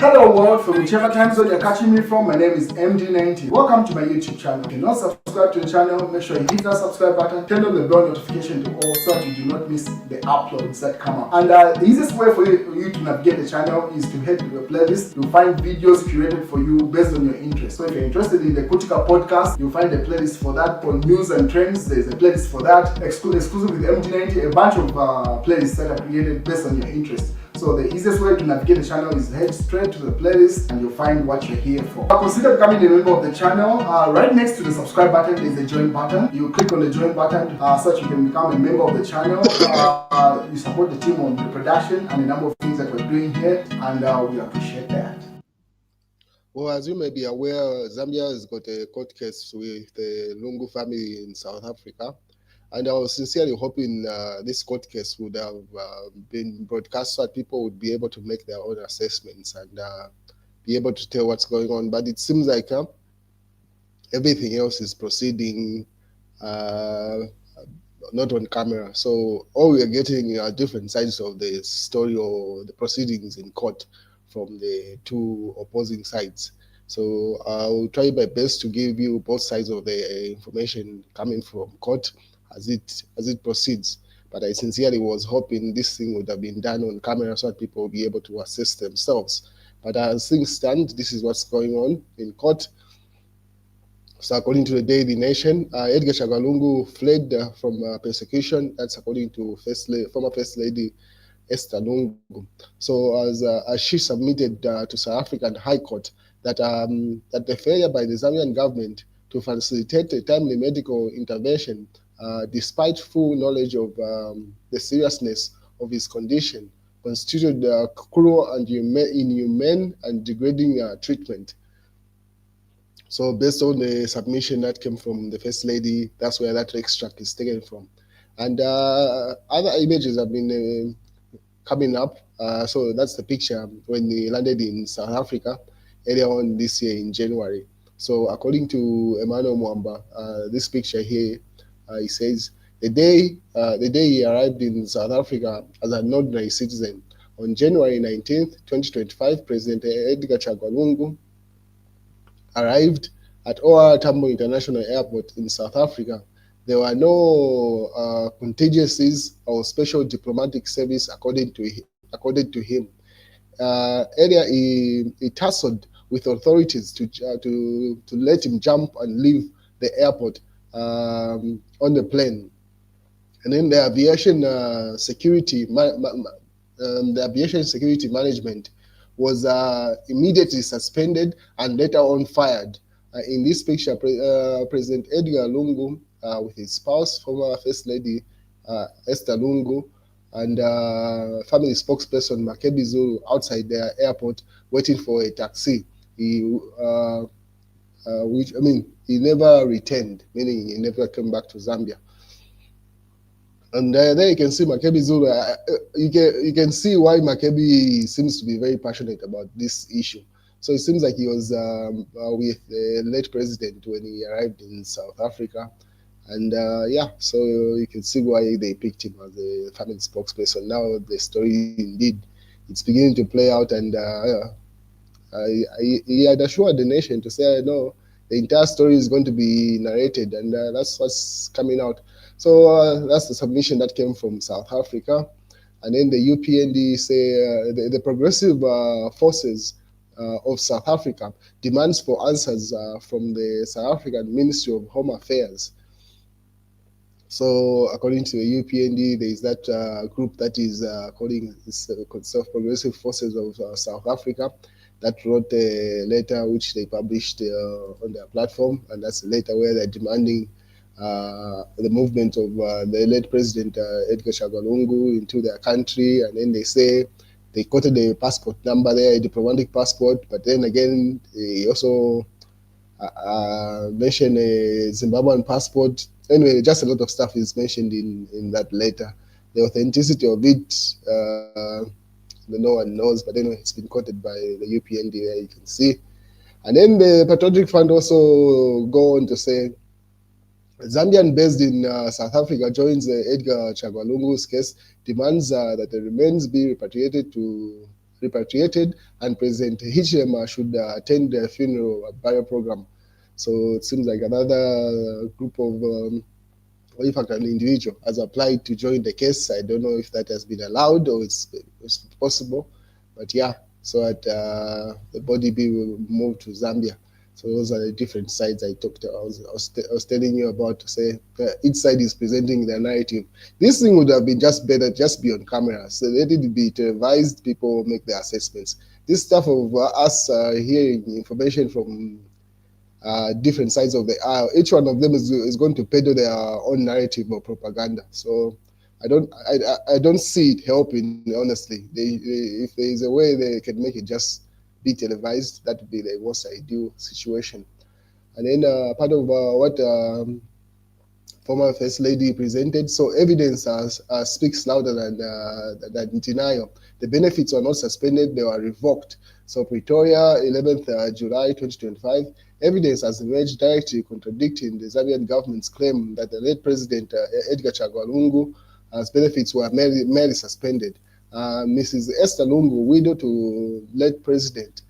Hello world, from whichever time zone you're catching me from, my name is MD90. Welcome to my YouTube channel. If you're not subscribed to the channel, make sure you hit that subscribe button, turn on the bell notification to all so that you do not miss the uploads that come up. And the easiest way for you to navigate the channel is to head to the playlist. You'll find videos curated for you based on your interest. So if you're interested in the Kutika podcast, you'll find a playlist for that. For news and trends, there's a playlist for that. Exclusive with MD90, a bunch of playlists that are created based on your interest. So the easiest way to navigate the channel is head straight to the playlist and you'll find what you're here for. Consider becoming a member of the channel. Right next to the subscribe button is the join button. You click on the join button so that you can become a member of the channel. You support the team on the production and a number of things that we're doing here, and we appreciate that. Well, as you may be aware, Zambia has got a court case with the Lungu family in South Africa. And I was sincerely hoping this court case would have been broadcast so that people would be able to make their own assessments and be able to tell what's going on. But it seems like everything else is proceeding not on camera. So all we are getting are different sides of the story or the proceedings in court from the two opposing sides. So I will try my best to give you both sides of the information coming from court as it proceeds. But I sincerely was hoping this thing would have been done on camera so that people will be able to assess themselves. But as things stand, this is what's going on in court. So according to the Daily Nation, Edgar Chagwa fled from persecution. That's according to former First Lady Esther Lungu. So as she submitted to South African High Court that the failure by the Zambian government to facilitate a timely medical intervention despite full knowledge of the seriousness of his condition, constituted cruel and inhumane and degrading treatment. So based on the submission that came from the First Lady, that's where that extract is taken from. And other images have been coming up. So that's the picture when he landed in South Africa earlier on this year in January. So according to Emmanuel Mwamba, this picture here, he says, the day he arrived in South Africa as an ordinary citizen, on January 19th, 2025, President Edgar Chagwa arrived at OR Tambo International Airport in South Africa. There were no contingencies or special diplomatic service according to him. Earlier, he tussled with authorities to let him jump and leave the airport on the plane, and then the aviation security management was immediately suspended and later on fired. In this picture, President Edgar Lungu with his spouse, former First Lady Esther Lungu, and family spokesperson Makebi Zulu outside the airport waiting for a taxi. He never returned, meaning he never came back to Zambia. And there you can see Makebi Zulu. You can see why Makebi seems to be very passionate about this issue. So it seems like he was with the late president when he arrived in South Africa. And so you can see why they picked him as a family spokesperson. Now the story, indeed, it's beginning to play out, and he had assured the nation to say, no, the entire story is going to be narrated, and that's what's coming out. So that's the submission that came from South Africa. And then the UPND say the progressive forces of South Africa demands for answers from the South African Ministry of Home Affairs. So according to the UPND, there is that group that is calling itself Progressive Forces of South Africa, that wrote a letter which they published on their platform, and that's a letter where they're demanding the movement of the late President Edgar Chagwa into their country. And then they say they quoted the passport number there, a diplomatic passport, but then again they also mentioned a Zimbabwean passport. Anyway, just a lot of stuff is mentioned in that letter. The authenticity of it, no one knows, but anyway, it's been quoted by the UPND there, you can see. And then the Patriotic Front also go on to say, Zambian based in South Africa joins Edgar Chagwa case, demands that the remains be repatriated to repatriated, and President Hichilema should attend the funeral burial program. So it seems like another group of, or in fact, an individual has applied to join the case. I don't know if that has been allowed or it's possible, but yeah. So that the body be moved to Zambia. So those are the different sides I talked about. I was telling you about to say each side is presenting their narrative. This thing would have been just better, just be on camera. So let it be televised, people make their assessments. This stuff of us hearing information from different sides of the aisle, each one of them is going to peddle their own narrative or propaganda. So I don't see it helping, honestly. If there is a way they can make it just be televised, that would be the most ideal situation. And then part of what former First Lady presented, so evidence speaks louder than denial. The benefits were not suspended, they were revoked. So Pretoria, 11th July 2025, evidence has emerged directly contradicting the Zambian government's claim that the late President Edgar Chagwa Lungu benefits were merely suspended. Mrs. Esther Lungu, widow to late President,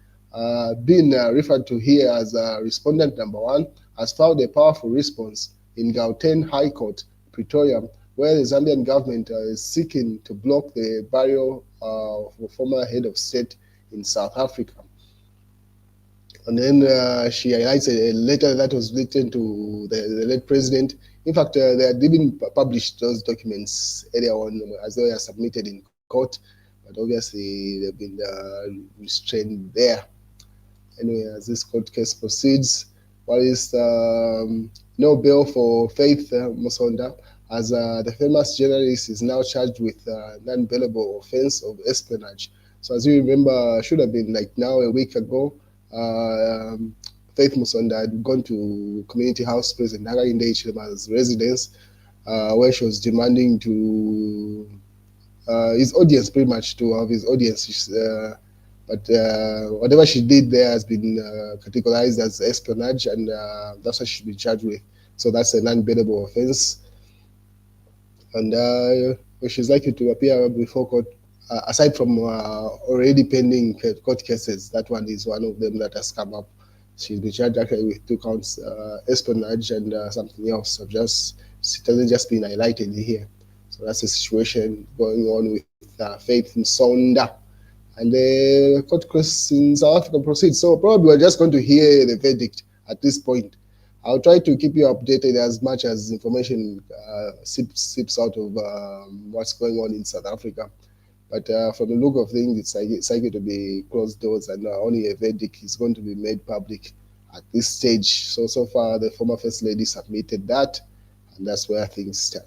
being referred to here as respondent number one, has filed a powerful response in Gauteng High Court, Pretoria, where the Zambian government is seeking to block the burial of a former head of state in South Africa. And then she highlights a letter that was written to the late president. In fact, they had even published those documents earlier on as they were submitted in court, but obviously they've been restrained there. Anyway, as this court case proceeds, what is no bail for Faith Musonda, as the famous journalist is now charged with non-bailable offense of espionage. So as you remember, should have been like now a week ago, Faith Musonda had gone to Community House President Hakainde Hichilema's residence, where she was demanding to his audience, pretty much to have his audience. But whatever she did there has been categorized as espionage, and that's what she's been charged with. So that's a non-bailable offense. And she's likely to appear before court. Aside from already pending court cases, that one is one of them that has come up. She's been charged actually with 2 counts, espionage and something else. So it hasn't just been highlighted here. So that's the situation going on with Faith Musonda. And the court case in South Africa proceeds. So probably we're just going to hear the verdict at this point. I'll try to keep you updated as much as information seeps out of what's going on in South Africa. But from the look of things, it's likely to be closed doors, and only a verdict is going to be made public at this stage. So far, the former First Lady submitted that, and that's where things stand.